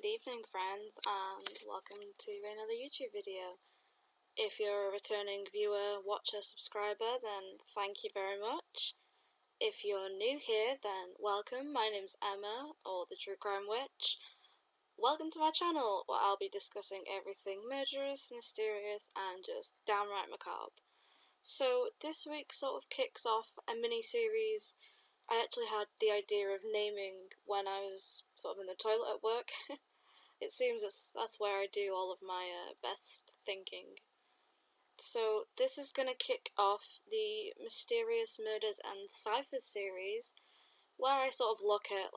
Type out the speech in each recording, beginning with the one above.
Good evening, friends, and welcome to another YouTube video. If you're a returning viewer, watcher, subscriber, then thank you very much. If you're new here, then welcome. My name's Emma, or the True Crime Witch. Welcome to my channel, where I'll be discussing everything murderous, mysterious, and just downright macabre. So this week sort of kicks off a mini-series I actually had the idea of naming when I was sort of in the toilet at work. It seems that's where I do all of my best thinking. So this is going to kick off the Mysterious Murders and Ciphers series, where I sort of look at,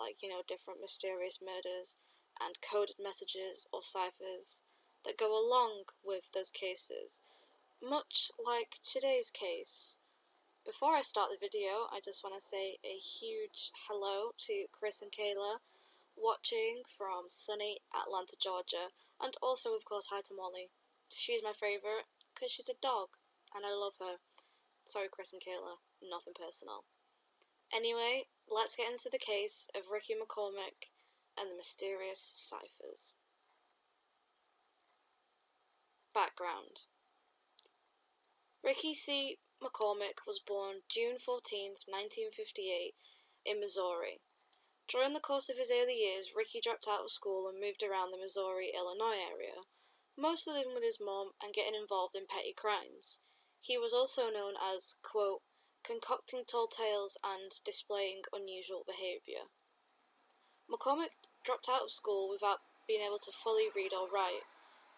different mysterious murders and coded messages or ciphers that go along with those cases, much like today's case. Before I start the video, I just want to say a huge hello to Chris and Kayla, watching from sunny Atlanta, Georgia, and also, of course, hi to Molly. She's my favourite, because she's a dog, and I love her. Sorry, Chris and Kayla, nothing personal. Anyway, let's get into the case of Ricky McCormick and the mysterious ciphers. Background. Ricky C. McCormick was born June 14, 1958, in Missouri. During the course of his early years, Ricky dropped out of school and moved around the Missouri-Illinois area, mostly living with his mom and getting involved in petty crimes. He was also known as, quote, concocting tall tales and displaying unusual behaviour. McCormick dropped out of school without being able to fully read or write.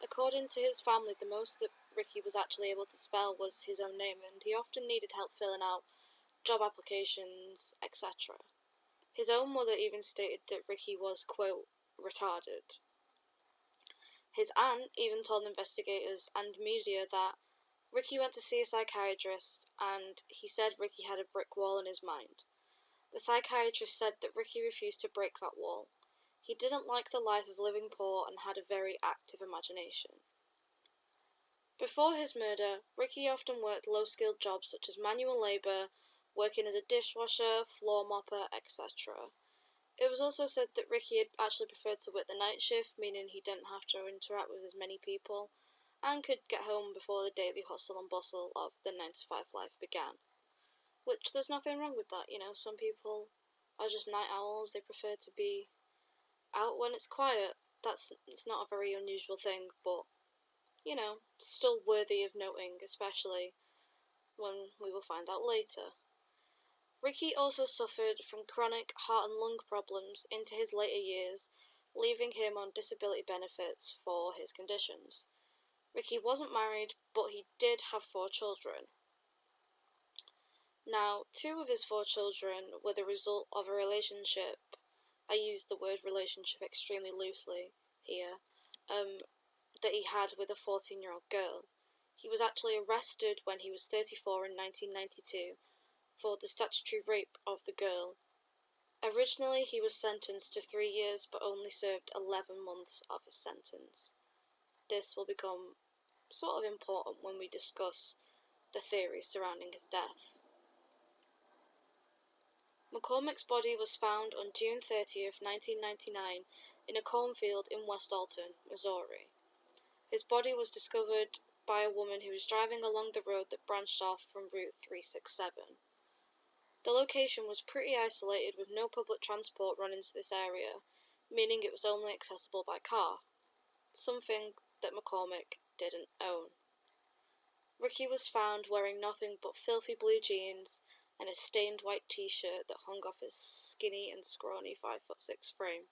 According to his family, the most that Ricky was actually able to spell was his own name, and he often needed help filling out job applications, etc. His own mother even stated that Ricky was, quote, retarded. His aunt even told investigators and media that Ricky went to see a psychiatrist, and he said Ricky had a brick wall in his mind. The psychiatrist said that Ricky refused to break that wall. He didn't like the life of living poor and had a very active imagination. Before his murder, Ricky often worked low-skilled jobs such as manual labour, working as a dishwasher, floor mopper, etc. It was also said that Ricky had actually preferred to work the night shift, meaning he didn't have to interact with as many people, and could get home before the daily hustle and bustle of the 9-to-5 life began. Which, there's nothing wrong with that, some people are just night owls, they prefer to be out when it's quiet. It's not a very unusual thing, but still worthy of noting, especially when we will find out later. Ricky also suffered from chronic heart and lung problems into his later years, leaving him on disability benefits for his conditions. Ricky wasn't married, but he did have 4 children. Now, 2 of his 4 children were the result of a relationship. I use the word relationship extremely loosely here, that he had with a 14-year-old girl. He was actually arrested when he was 34 in 1992 for the statutory rape of the girl. Originally, he was sentenced to 3 years, but only served 11 months of his sentence. This will become sort of important when we discuss the theories surrounding his death. McCormick's body was found on June 30th, 1999, in a cornfield in West Alton, Missouri. His body was discovered by a woman who was driving along the road that branched off from Route 367. The location was pretty isolated with no public transport running to this area, meaning it was only accessible by car, something that McCormick didn't own. Ricky was found wearing nothing but filthy blue jeans and a stained white t-shirt that hung off his skinny and scrawny 5'6" frame.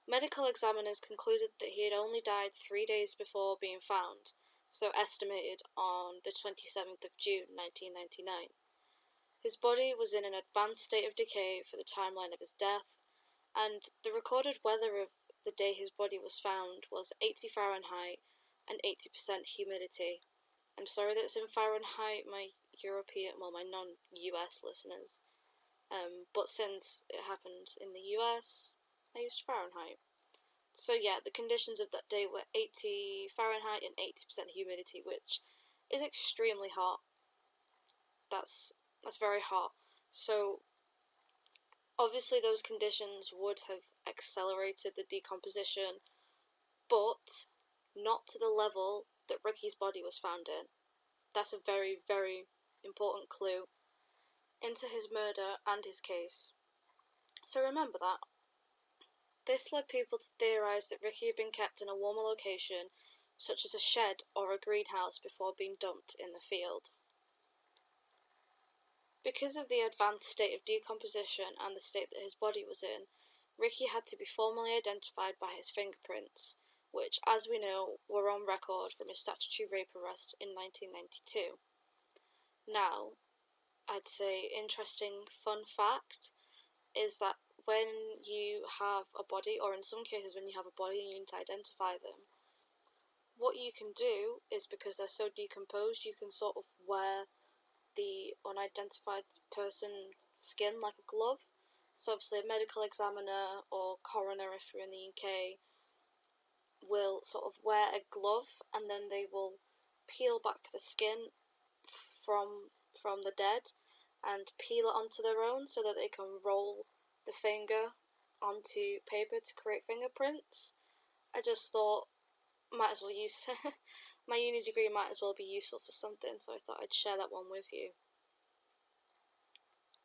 Medical examiners concluded that he had only died 3 days before being found, so estimated on the 27th of June 1999. His body was in an advanced state of decay for the timeline of his death, and the recorded weather of the day his body was found was 80 Fahrenheit and 80% humidity. I'm sorry that it's in Fahrenheit, my non-US listeners, but since it happened in the US, I used Fahrenheit. So yeah, the conditions of that day were 80 Fahrenheit and 80% humidity, which is extremely hot. That's very hot. So Obviously, those conditions would have accelerated the decomposition, but not to the level that Ricky's body was found in. That's a very, very important clue into his murder and his case. So remember that. This led people to theorise that Ricky had been kept in a warmer location, such as a shed or a greenhouse, before being dumped in the field. Because of the advanced state of decomposition and the state that his body was in, Ricky had to be formally identified by his fingerprints, which, as we know, were on record from his statutory rape arrest in 1992. Now, I'd say interesting fun fact is that when you have a body, or in some cases when you have a body and you need to identify them, what you can do is, because they're so decomposed, you can sort of wear the unidentified person's skin like a glove. So obviously a medical examiner or coroner, if you're in the UK, will sort of wear a glove, and then they will peel back the skin from the dead and peel it onto their own so that they can roll the finger onto paper to create fingerprints. I just thought, might as well use my uni degree might as well be useful for something, so I thought I'd share that one with you.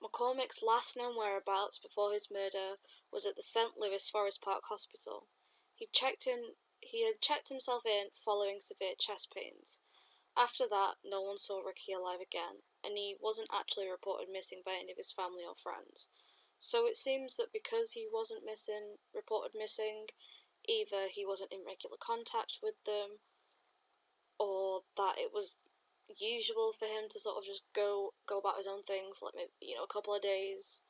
McCormick's last known whereabouts before his murder was at the St. Louis Forest Park Hospital. He had checked himself in following severe chest pains. After that, no one saw Ricky alive again, and he wasn't actually reported missing by any of his family or friends. So it seems that because he wasn't reported missing, either he wasn't in regular contact with them, or that it was usual for him to sort of just go about his own thing for like maybe, a couple of days,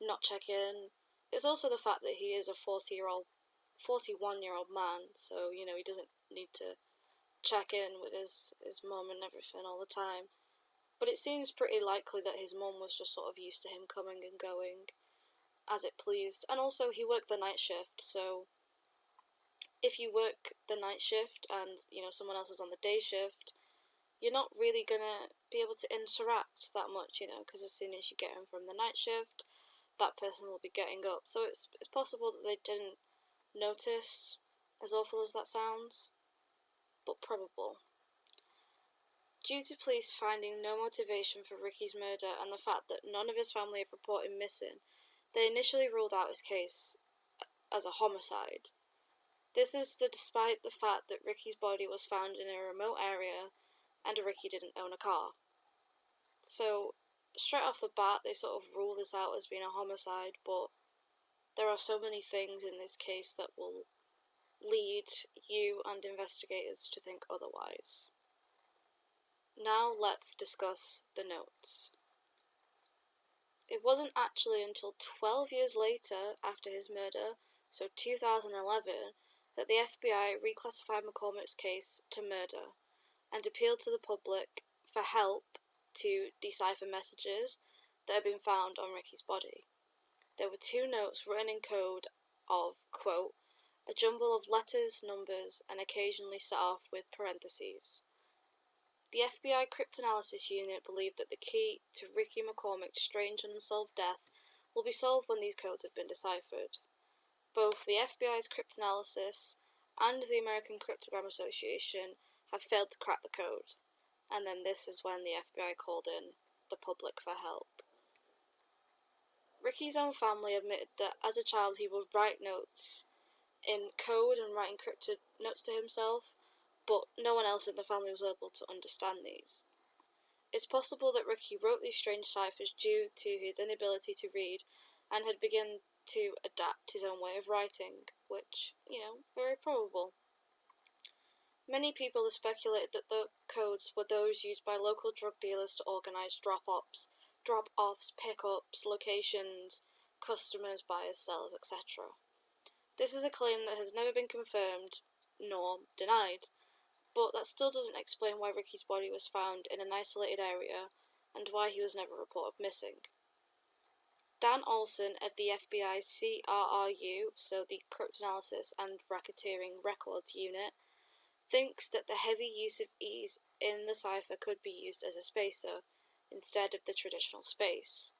not check in. It's also the fact that he is a 41-year-old man, so he doesn't need to check in with his mum and everything all the time. But it seems pretty likely that his mum was just sort of used to him coming and going as it pleased. And also he worked the night shift, so if you work the night shift and someone else is on the day shift, you're not really gonna be able to interact that much, because as soon as you get in from the night shift, that person will be getting up. So it's possible that they didn't notice, as awful as that sounds, but probable. Due to police finding no motivation for Ricky's murder and the fact that none of his family have reported missing, they initially ruled out his case as a homicide. This is despite the fact that Ricky's body was found in a remote area and Ricky didn't own a car. So, straight off the bat, they sort of rule this out as being a homicide, but there are so many things in this case that will lead you and investigators to think otherwise. Now let's discuss the notes. It wasn't actually until 12 years later after his murder, so 2011, that the FBI reclassified McCormick's case to murder and appealed to the public for help to decipher messages that had been found on Ricky's body. There were 2 notes written in code of, quote, a jumble of letters, numbers, and occasionally set off with parentheses. The FBI Cryptanalysis Unit believed that the key to Ricky McCormick's strange and unsolved death will be solved when these codes have been deciphered. Both the FBI's cryptanalysis and the American Cryptogram Association have failed to crack the code, and then this is when the FBI called in the public for help. Ricky's own family admitted that as a child he would write notes in code and write encrypted notes to himself, but no one else in the family was able to understand these. It's possible that Ricky wrote these strange ciphers due to his inability to read and had begun to adapt his own way of writing, which, very probable. Many people have speculated that the codes were those used by local drug dealers to organise drop-offs, pickups, locations, customers, buyers, sellers, etc. This is a claim that has never been confirmed nor denied, but that still doesn't explain why Ricky's body was found in an isolated area and why he was never reported missing. Dan Olson of the FBI's CRRU, so the Cryptanalysis and Racketeering Records Unit, thinks that the heavy use of E's in the cipher could be used as a spacer, instead of the traditional space.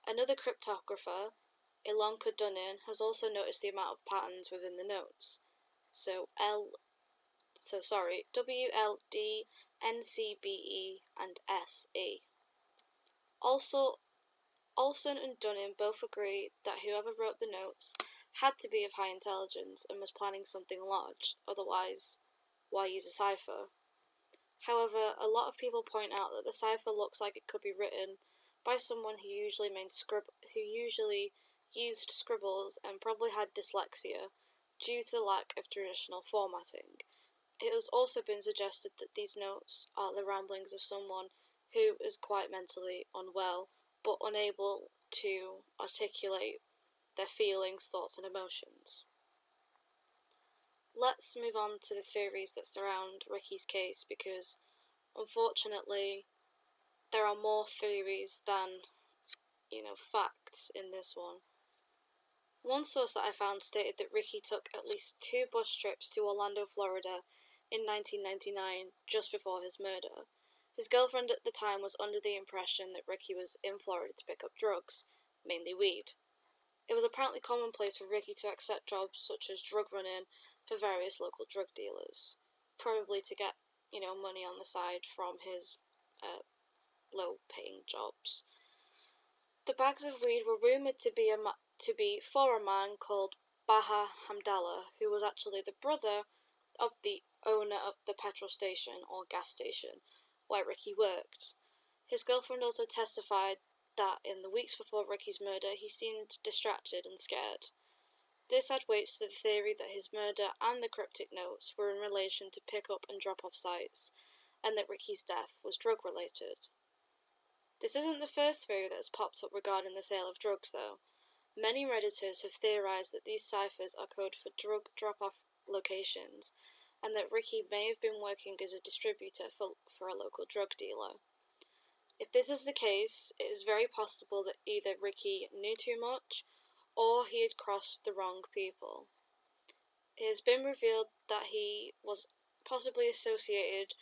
Another cryptographer, Ilonka Dunning has also noticed the amount of patterns within the notes. WLD, NCBE, and SE. Also, Olson and Dunning both agree that whoever wrote the notes had to be of high intelligence and was planning something large, otherwise, why use a cipher? However, a lot of people point out that the cipher looks like it could be written by someone who usually used scribbles and probably had dyslexia due to the lack of traditional formatting. It has also been suggested that these notes are the ramblings of someone who is quite mentally unwell but unable to articulate their feelings, thoughts, and emotions. Let's move on to the theories that surround Ricky's case, because unfortunately there are more theories than facts in this one. One source that I found stated that Ricky took at least 2 bus trips to Orlando, Florida in 1999, just before his murder. His girlfriend at the time was under the impression that Ricky was in Florida to pick up drugs, mainly weed. It was apparently commonplace for Ricky to accept jobs such as drug running for various local drug dealers, probably to get, money on the side from his low-paying jobs. The bags of weed were rumoured to be for a man called Baha Hamdallah, who was actually the brother of the owner of the petrol station or gas station where Ricky worked. His girlfriend also testified that in the weeks before Ricky's murder he seemed distracted and scared. This had weight to the theory that his murder and the cryptic notes were in relation to pick-up and drop-off sites, and that Ricky's death was drug-related. This isn't the first theory that has popped up regarding the sale of drugs, though. Many Redditors have theorized that these ciphers are code for drug drop-off locations, and that Ricky may have been working as a distributor for a local drug dealer. If this is the case, it is very possible that either Ricky knew too much, or he had crossed the wrong people. It has been revealed that he was possibly associated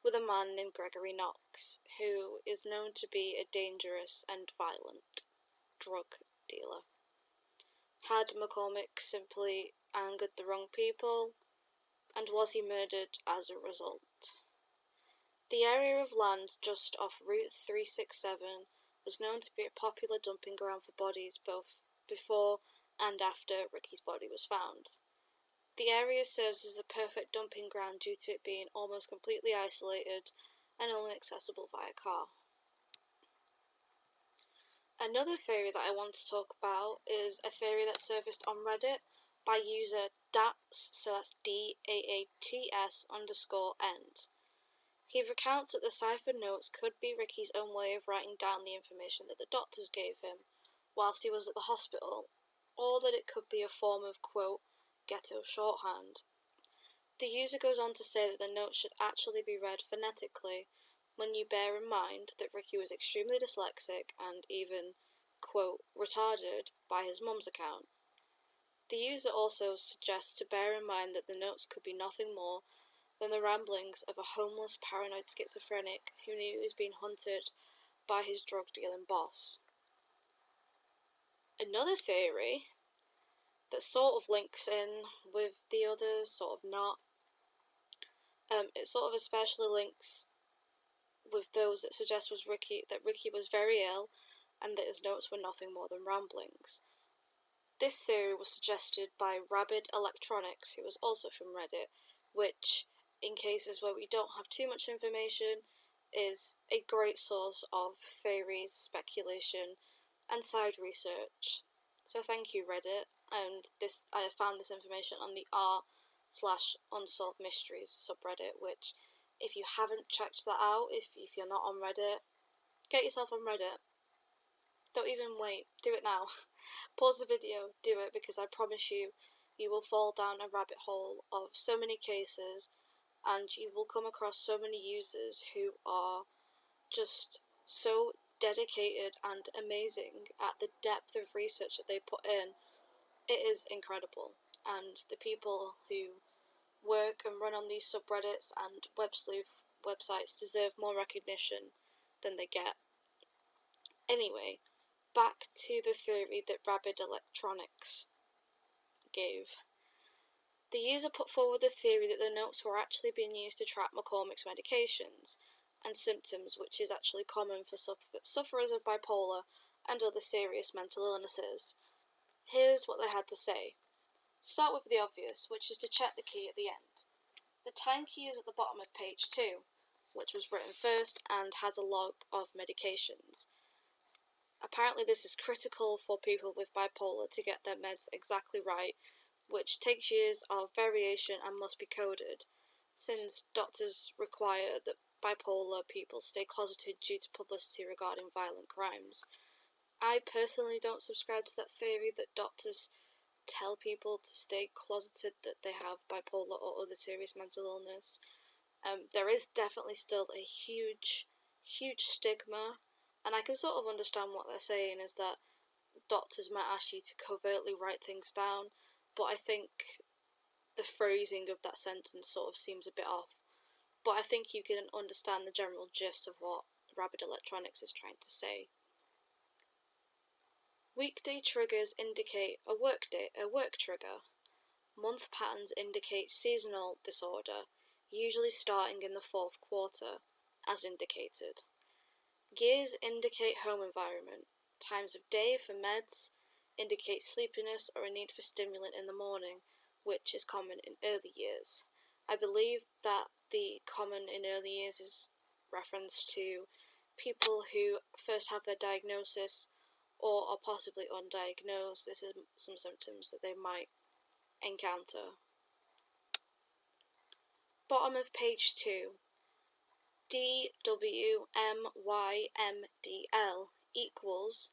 with a man named Gregory Knox, who is known to be a dangerous and violent drug dealer. Had McCormick simply angered the wrong people, and was he murdered as a result? The area of land just off Route 367 was known to be a popular dumping ground for bodies both before and after Ricky's body was found. The area serves as a perfect dumping ground due to it being almost completely isolated and only accessible via car. Another theory that I want to talk about is a theory that surfaced on Reddit by user DAATS, so that's DAATS_end. He recounts that the cipher notes could be Ricky's own way of writing down the information that the doctors gave him whilst he was at the hospital, or that it could be a form of, quote, ghetto shorthand. The user goes on to say that the notes should actually be read phonetically, when you bear in mind that Ricky was extremely dyslexic and even, quote, retarded by his mum's account. The user also suggests to bear in mind that the notes could be nothing more than the ramblings of a homeless, paranoid schizophrenic who knew he was being hunted by his drug-dealing boss. Another theory that sort of links in with the others, sort of not, it sort of especially links with those that suggest that Ricky was very ill and that his notes were nothing more than ramblings. This theory was suggested by Rabid Electronics, who was also from Reddit, which, in cases where we don't have too much information, is a great source of theories, speculation, and side research. So thank you, Reddit, and I found this information on the r/unsolved mysteries subreddit, which, if you haven't checked that out, if you're not on Reddit, get yourself on Reddit. Don't even wait, do it now. Pause the video, do it, because I promise you, you will fall down a rabbit hole of so many cases, and you will come across so many users who are just so dedicated and amazing at the depth of research that they put in. It is incredible, and the people who work and run on these subreddits and web sleuth websites deserve more recognition than they get. Anyway, back to the theory that Rapid Electronics gave. The user put forward the theory that the notes were actually being used to track McCormick's medications and symptoms, which is actually common for sufferers of bipolar and other serious mental illnesses. Here's what they had to say. Start with the obvious, which is to check the key at the end. The time key is at the bottom of page 2, which was written first and has a log of medications. Apparently this is critical for people with bipolar to get their meds exactly right, which takes years of variation and must be coded, since doctors require that bipolar people stay closeted due to publicity regarding violent crimes. I personally don't subscribe to that theory that doctors tell people to stay closeted that they have bipolar or other serious mental illness. There is definitely still a huge stigma, and I can sort of understand what they're saying is that doctors might ask you to covertly write things down, but I think the phrasing of that sentence sort of seems a bit off. But I think you can understand the general gist of what Rapid Electronics is trying to say. Weekday triggers indicate a work trigger. Month patterns indicate seasonal disorder, usually starting in the fourth quarter, as indicated. Years indicate home environment. Times of day for meds indicate sleepiness or a need for stimulant in the morning, which is common in early years. I believe that the common in early years is reference to people who first have their diagnosis or are possibly undiagnosed. This is some symptoms that they might encounter. Bottom of page 2. DWMYMDL equals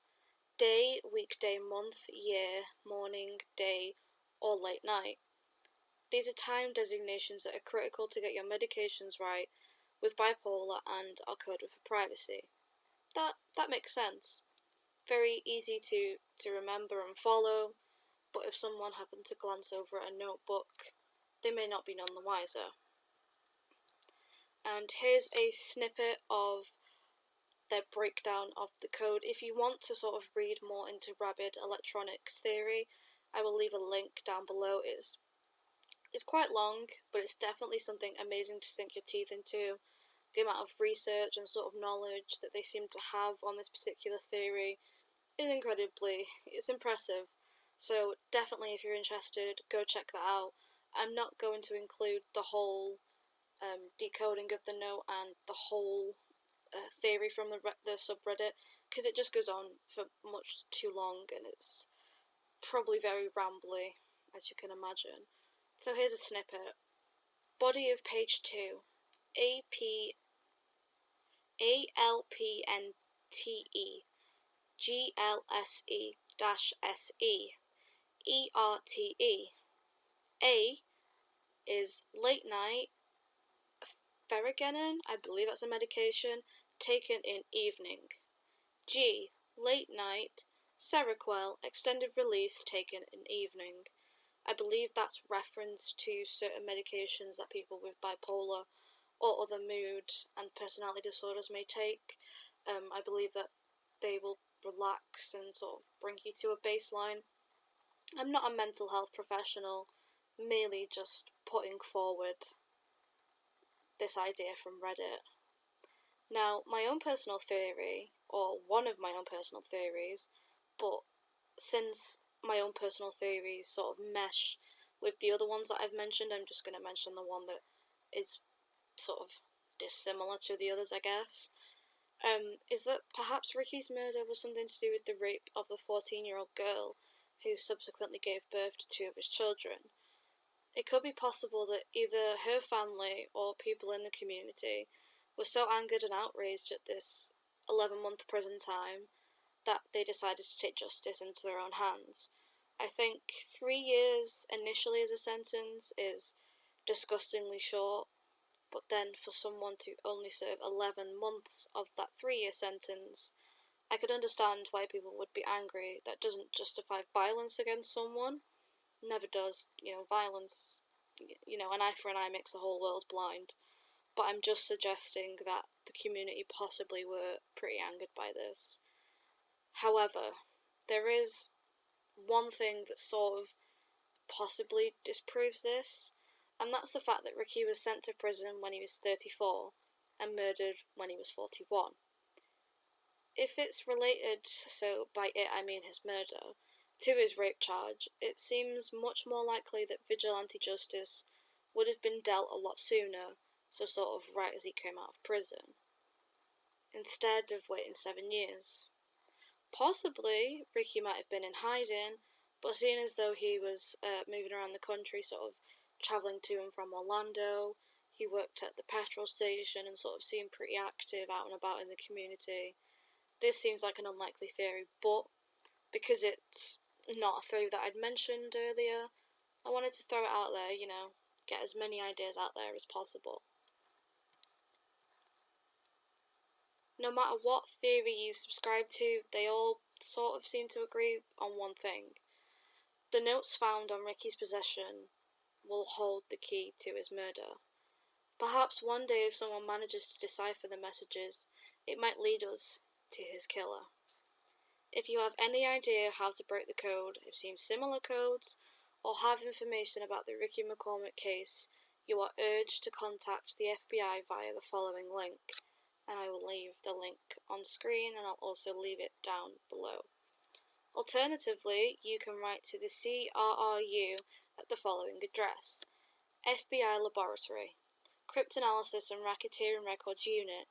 day, weekday, month, year, morning, day, or late night. These are time designations that are critical to get your medications right with bipolar and are coded for privacy. That makes sense. Very easy to remember and follow, but if someone happened to glance over at a notebook, they may not be none the wiser. And here's a snippet of their breakdown of the code. If you want to sort of read more into Rapid Electronics theory, I will leave a link down below. It's quite long, but it's definitely something amazing to sink your teeth into. The amount of research and sort of knowledge that they seem to have on this particular theory is it's impressive. So definitely, if you're interested, go check that out. I'm not going to include the whole decoding of the note and the whole theory from the subreddit, because it just goes on for much too long and it's probably very rambly, as you can imagine. So here's a snippet. Body of page 2. ALPNTE GLSE-SE ERTE. A is late night ferrigenin, I believe that's a medication, taken in evening. G, late night Seroquel, extended release, taken in evening. I believe that's reference to certain medications that people with bipolar or other mood and personality disorders may take. I believe that they will relax and sort of bring you to a baseline. I'm not a mental health professional, merely just putting forward this idea from Reddit. Now, my own personal theory, or one of my own personal theories, but since my own personal theories sort of mesh with the other ones that I've mentioned, I'm just going to mention the one that is sort of dissimilar to the others, I guess. Is that perhaps Ricky's murder was something to do with the rape of the 14-year-old girl who subsequently gave birth to 2 of his children. It could be possible that either her family or people in the community were so angered and outraged at this 11-month prison time that they decided to take justice into their own hands. I think 3 years initially as a sentence is disgustingly short, but then for someone to only serve 11 months of that 3-year sentence, I could understand why people would be angry. That doesn't justify violence against someone. Never does. Violence, an eye for an eye makes the whole world blind. But I'm just suggesting that the community possibly were pretty angered by this. However, there is one thing that sort of possibly disproves this, and that's the fact that Ricky was sent to prison when he was 34 and murdered when he was 41. If it's related, so by it I mean his murder, to his rape charge, it seems much more likely that vigilante justice would have been dealt a lot sooner, so sort of right as he came out of prison, instead of waiting 7 years. Possibly, Ricky might have been in hiding, but seeing as though he was moving around the country, sort of travelling to and from Orlando, he worked at the petrol station and sort of seemed pretty active out and about in the community. This seems like an unlikely theory, but because it's not a theory that I'd mentioned earlier, I wanted to throw it out there, get as many ideas out there as possible. No matter what theory you subscribe to, they all sort of seem to agree on one thing. The notes found on Ricky's possession will hold the key to his murder. Perhaps one day, if someone manages to decipher the messages, it might lead us to his killer. If you have any idea how to break the code, have seen similar codes, or have information about the Ricky McCormick case, you are urged to contact the FBI via the following link, and I will leave the link on screen and I'll also leave it down below. Alternatively, you can write to the CRRU at the following address: FBI Laboratory, Cryptanalysis and Racketeering Records Unit,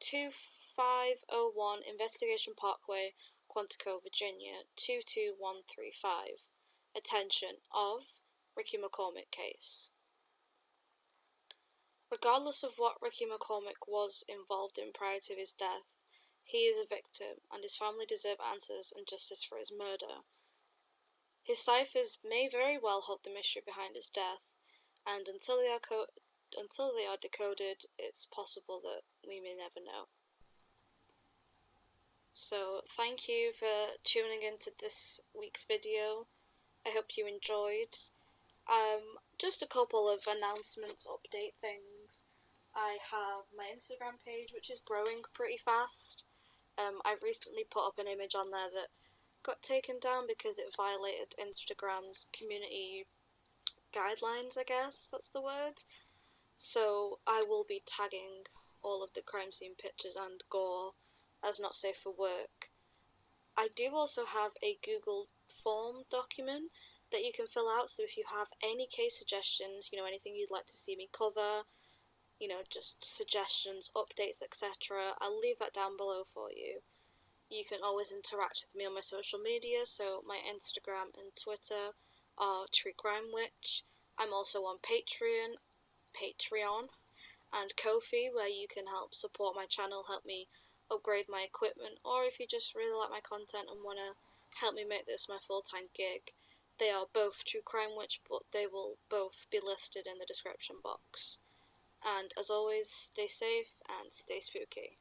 2501 Investigation Parkway, Quantico, Virginia, 22135. Attention of Ricky McCormick case. Regardless of what Ricky McCormick was involved in prior to his death, he is a victim, and his family deserve answers and justice for his murder. His ciphers may very well hold the mystery behind his death, and until they are decoded, it's possible that we may never know. So, thank you for tuning into this week's video. I hope you enjoyed. Just a couple of announcements, update things. I have my Instagram page, which is growing pretty fast. I've recently put up an image on there that got taken down because it violated Instagram's community guidelines, I guess that's the word. So I will be tagging all of the crime scene pictures and gore as not safe for work. I do also have a Google form document that you can fill out, so if you have any case suggestions, anything you'd like to see me cover, just suggestions, updates, etc., I'll leave that down below for you. You can always interact with me on my social media, so my Instagram and Twitter are True Crime Witch. I'm also on Patreon, and Ko-fi, where you can help support my channel, help me upgrade my equipment, or if you just really like my content and want to help me make this my full-time gig. They are both True Crime Witch, but they will both be listed in the description box. And as always, stay safe and stay spooky.